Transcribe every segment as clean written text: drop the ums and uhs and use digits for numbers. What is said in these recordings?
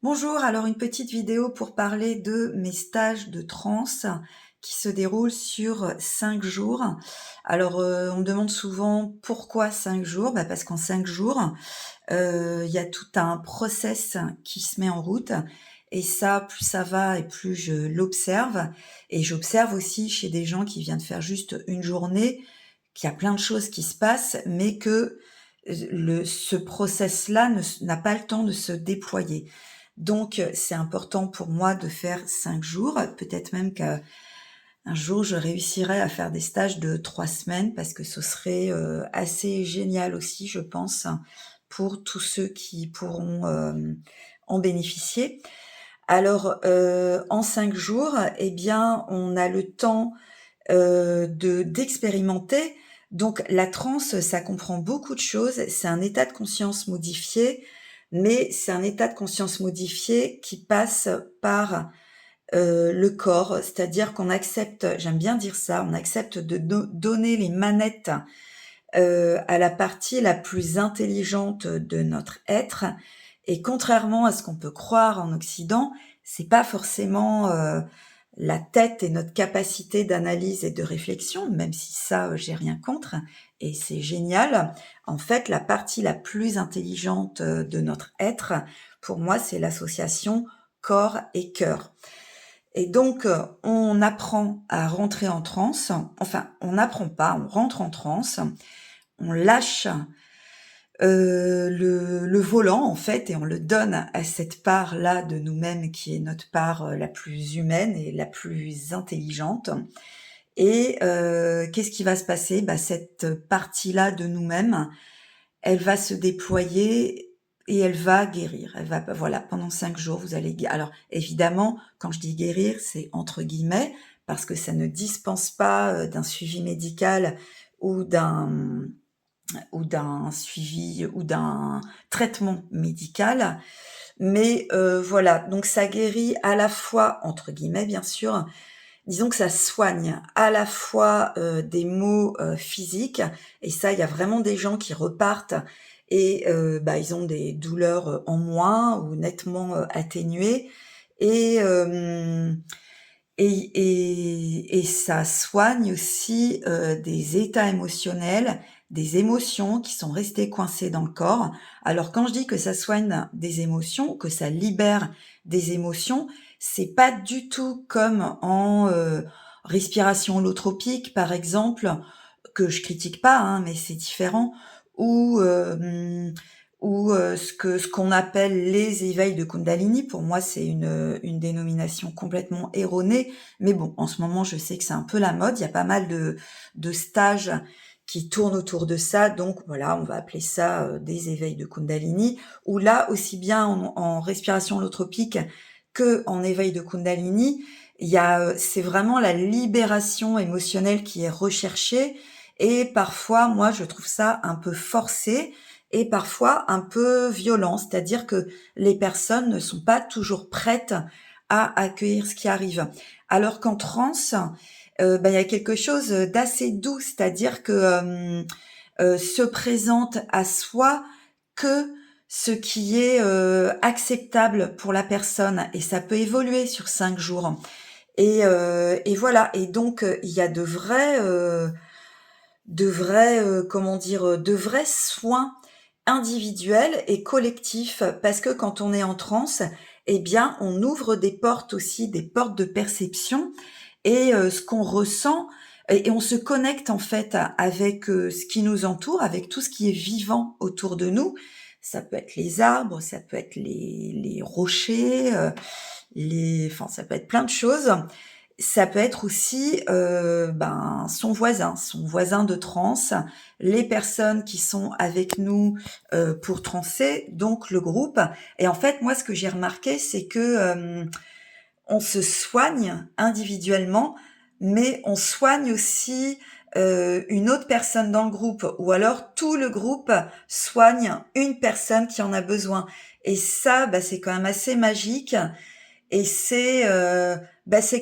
Bonjour, alors une petite vidéo pour parler de mes stages de transe qui se déroulent sur 5 jours. Alors, on me demande souvent: «Pourquoi 5 jours?» Parce qu'en 5 jours, il y a tout un process qui se met en route et ça, plus ça va et plus je l'observe et j'observe aussi chez des gens qui viennent faire juste une journée, qu'il y a plein de choses qui se passent, mais que, ce process-là n'a pas le temps de se déployer. Donc, c'est important pour moi de faire 5 jours, peut-être même qu'un jour je réussirai à faire des stages de 3 semaines parce que ce serait, assez génial aussi, je pense, pour tous ceux qui pourront, en bénéficier. Alors, en 5 jours, eh bien, on a le temps, d'expérimenter. Donc la transe, ça comprend beaucoup de choses. C'est un état de conscience modifié, mais c'est un état de conscience modifié qui passe par, le corps. C'est-à-dire qu'on accepte, j'aime bien dire ça, on accepte de donner les manettes, à la partie la plus intelligente de notre être et contrairement à ce qu'on peut croire en Occident, c'est pas forcément, la tête et notre capacité d'analyse et de réflexion, même si ça, j'ai rien contre et c'est génial. En fait, la partie la plus intelligente, de notre être, pour moi, c'est l'association corps et cœur et donc, on apprend à rentrer en transe. Enfin, on n'apprend pas, on rentre en transe, on lâche, le volant en fait et on le donne à cette part-là de nous-mêmes qui est notre part, la plus humaine et la plus intelligente et qu'est-ce qui va se passer? Cette partie-là de nous-mêmes, elle va se déployer et elle va guérir. Elle va voilà, pendant 5 jours, vous allez alors évidemment, quand je dis «guérir», c'est entre guillemets, parce que ça ne dispense pas, d'un suivi médical ou d'un suivi ou d'un traitement médical. Mais voilà, donc ça guérit à la fois, entre guillemets bien sûr, disons que ça soigne à la fois, des maux, physiques et ça, il y a vraiment des gens qui repartent et ils ont des douleurs, en moins ou nettement, atténuées et hem et ça soigne aussi, des états émotionnels, des émotions qui sont restées coincées dans le corps. Alors quand je dis que ça soigne des émotions, que ça libère des émotions, c'est pas du tout comme en, respiration holotropique, par exemple, que je critique pas, hein, mais c'est différent, ou ce qu'on appelle les éveils de Kundalini. Pour moi, c'est une dénomination complètement erronée, mais bon, en ce moment, je sais que c'est un peu la mode. Il y a pas mal de stages qui tournent autour de ça, donc voilà, on va appeler ça, des éveils de Kundalini, où là, aussi bien en respiration holotropique qu'en éveil de Kundalini, il y a, c'est vraiment la libération émotionnelle qui est recherchée et parfois, moi, je trouve ça un peu forcé et parfois un peu violent. C'est-à-dire que les personnes ne sont pas toujours prêtes à accueillir ce qui arrive. Alors qu'en transe, il y a quelque chose d'assez doux, c'est-à-dire que, se présente à soi que ce qui est, acceptable pour la personne et ça peut évoluer sur 5 jours et voilà et donc il y a comment dire? De vrais soins individuels et collectifs parce que quand on est en transe eh bien, on ouvre des portes aussi, des portes de perception et ce qu'on ressent et on se connecte en fait avec, ce qui nous entoure, avec tout ce qui est vivant autour de nous. Ça peut être les arbres, ça peut être les rochers, ça peut être plein de choses. Ça peut être aussi, son voisin de transe, les personnes qui sont avec nous, pour transer, donc le groupe et en fait, moi, ce que j'ai remarqué, c'est que, on se soigne individuellement, mais on soigne aussi, une autre personne dans le groupe ou alors tout le groupe soigne une personne qui en a besoin et ça, c'est quand même assez magique et c'est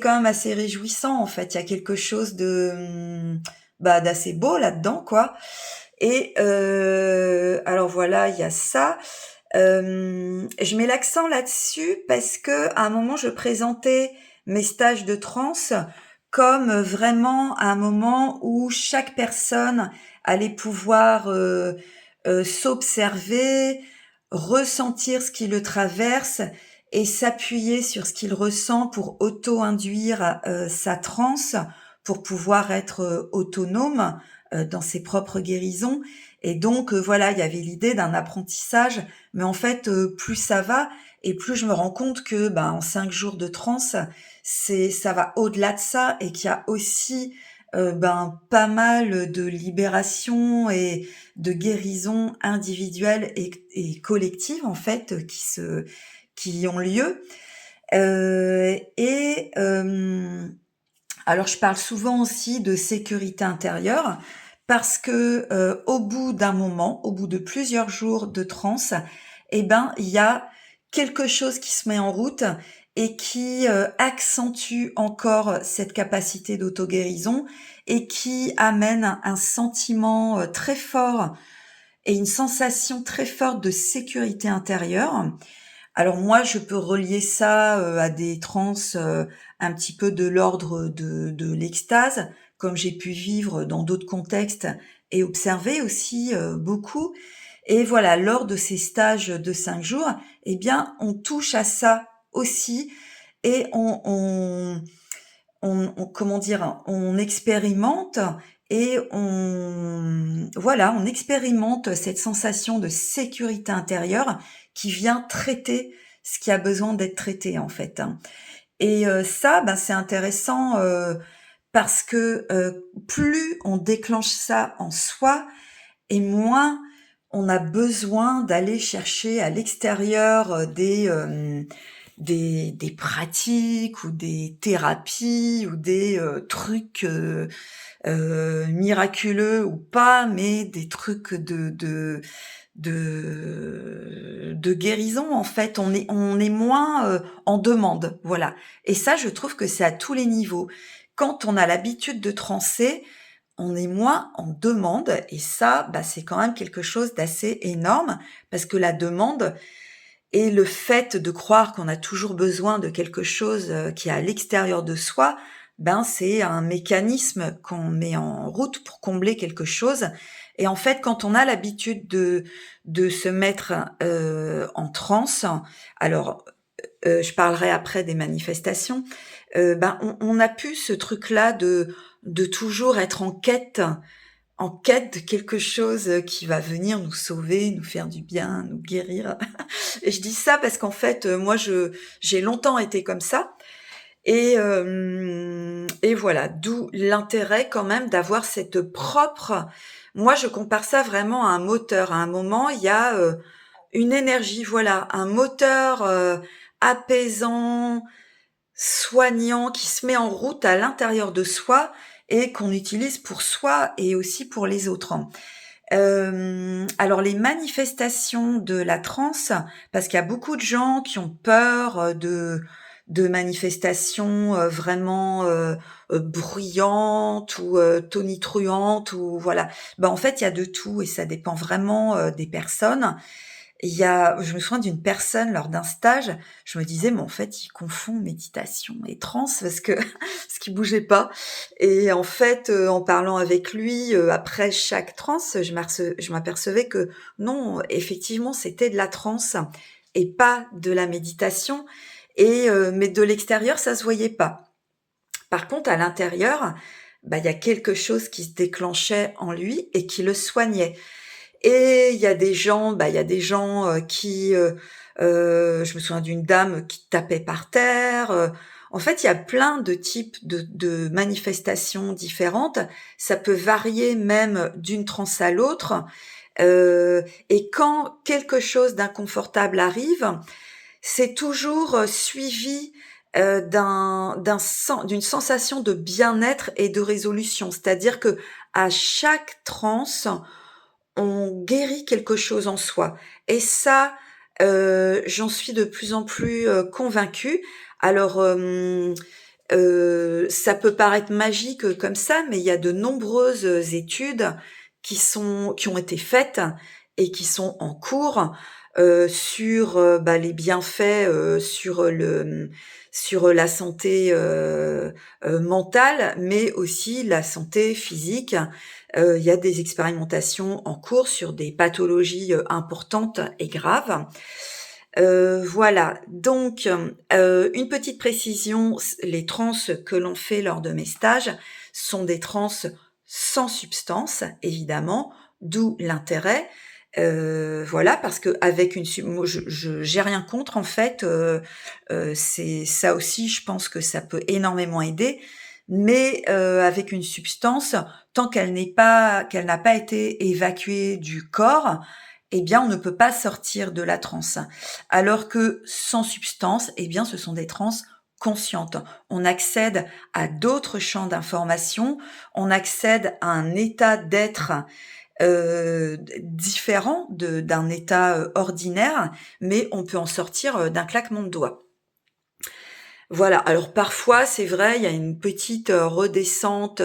quand même assez réjouissant, en fait. Il y a quelque chose de, d'assez beau là-dedans, quoi et alors voilà, il y a ça. Je mets l'accent là-dessus parce qu'à un moment, je présentais mes stages de transe comme vraiment un moment où chaque personne allait pouvoir, s'observer, ressentir ce qui le traverse et s'appuyer sur ce qu'il ressent pour auto-induire, sa transe, pour pouvoir être, autonome, dans ses propres guérisons et donc voilà, il y avait l'idée d'un apprentissage mais en fait, plus ça va et plus je me rends compte que, ben, en 5 jours de transe, ça va au-delà de ça et qu'il y a aussi, ben, pas mal de libération et de guérison individuelle et collective, en fait, qui ont lieu. Alors je parle souvent aussi de sécurité intérieure parce que, au bout d'un moment, au bout de plusieurs jours de transe et ben, il y a quelque chose qui se met en route et qui, accentue encore cette capacité d'auto-guérison et qui amène un sentiment, très fort et une sensation très forte de sécurité intérieure. Alors moi, je peux relier ça, à des transes, un petit peu de l'ordre de l'extase, comme j'ai pu vivre dans d'autres contextes et observer aussi, beaucoup et voilà, lors de ces stages de 5 jours eh bien, on touche à ça aussi et on comment dire? On expérimente et voilà, on expérimente cette sensation de sécurité intérieure qui vient traiter ce qui a besoin d'être traité, en fait, hein et ça, ben, c'est intéressant, parce que, plus on déclenche ça en soi et moins on a besoin d'aller chercher à l'extérieur, des pratiques ou des thérapies ou des, trucs, miraculeux ou pas, mais des trucs de guérison, en fait. On est moins, en demande, voilà et ça, je trouve que c'est à tous les niveaux. Quand on a l'habitude de transer, on est moins en demande et ça, bah, c'est quand même quelque chose d'assez énorme parce que la demande et le fait de croire qu'on a toujours besoin de quelque chose, qui est à l'extérieur de soi, ben, c'est un mécanisme qu'on met en route pour combler quelque chose et en fait, quand on a l'habitude de se mettre, en transe, alors, je parlerai après des manifestations, ben, on a plus ce truc-là de toujours être en quête de quelque chose, qui va venir nous sauver, nous faire du bien, nous guérir. Et je dis ça parce qu'en fait, moi j'ai longtemps été comme ça et voilà, d'où l'intérêt quand même d'avoir cette propre moi je compare ça vraiment à un moteur. À un moment, il y a, une énergie, voilà, un moteur, apaisant, soignant, qui se met en route à l'intérieur de soi et qu'on utilise pour soi et aussi pour les autres. Alors les manifestations de la transe, parce qu'il y a beaucoup de gens qui ont peur, de manifestations, vraiment, bruyantes ou, tonitruantes ou voilà. Bah, en fait, il y a de tout et ça dépend vraiment, des personnes. Je me souviens d'une personne lors d'un stage, je me disais: «Mais en fait, il confond méditation et transe» parce que parce qu'il bougeait pas et en fait, en parlant avec lui, après chaque transe, je m'apercevais que non, effectivement, c'était de la transe et pas de la méditation mais de l'extérieur, ça se voyait pas. Par contre, à l'intérieur, bah, il y a quelque chose qui se déclenchait en lui et qui le soignait. Et il y a des gens, je me souviens d'une dame qui tapait par terre, en fait, il y a plein de types de manifestations différentes. Ça peut varier même d'une transe à l'autre, et quand quelque chose d'inconfortable arrive, c'est toujours, suivi, d'une sensation de bien-être et de résolution. C'est-à-dire que à chaque transe, on guérit quelque chose en soi et ça, j'en suis de plus en plus, convaincue. Alors, ça peut paraître magique, comme ça, mais il y a de nombreuses études qui ont été faites et qui sont en cours, sur, les bienfaits, sur la santé, mentale, mais aussi la santé physique. Il y a des expérimentations en cours sur des pathologies, importantes et graves. Voilà, donc une petite précision, les trans que l'on fait lors de mes stages sont des trans sans substance, évidemment, d'où l'intérêt. Voilà, parce qu'avec une sub moi je j'ai rien contre en fait, c'est ça aussi, je pense que ça peut énormément aider, mais avec une substance, tant qu'elle n'a pas été évacuée du corps, eh bien, on ne peut pas sortir de la transe. Alors que sans substance, eh bien, ce sont des transes conscientes. On accède à d'autres champs d'information, on accède à un état d'être, différent d'un état, ordinaire, mais on peut en sortir, d'un claquement de doigts. Voilà, alors parfois, c'est vrai, il y a une petite, redescente,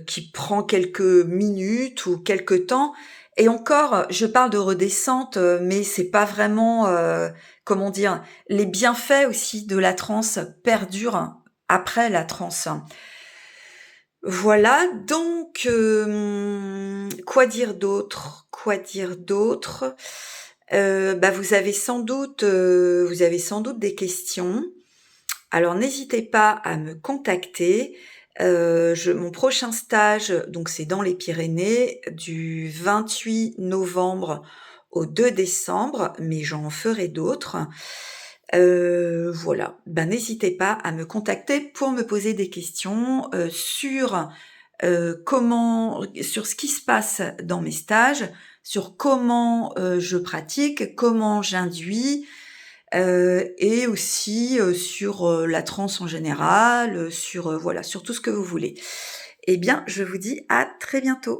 qui prend quelques minutes ou quelques temps et encore, je parle de redescente, mais c'est pas vraiment, comment dire? Les bienfaits aussi de la transe perdurent après la transe. Voilà, donc quoi dire d'autre? Quoi dire d'autre? Vous avez sans doute des questions. Alors n'hésitez pas à me contacter. Je Mon prochain stage, donc c'est dans les Pyrénées, du 28 novembre au 2 décembre, mais j'en ferai d'autres. Voilà, n'hésitez pas à me contacter pour me poser des questions, sur ce qui se passe dans mes stages, sur comment, je pratique, comment j'induis, et aussi, sur, la transe en général, sur, voilà, sur tout ce que vous voulez. Eh bien, je vous dis à très bientôt.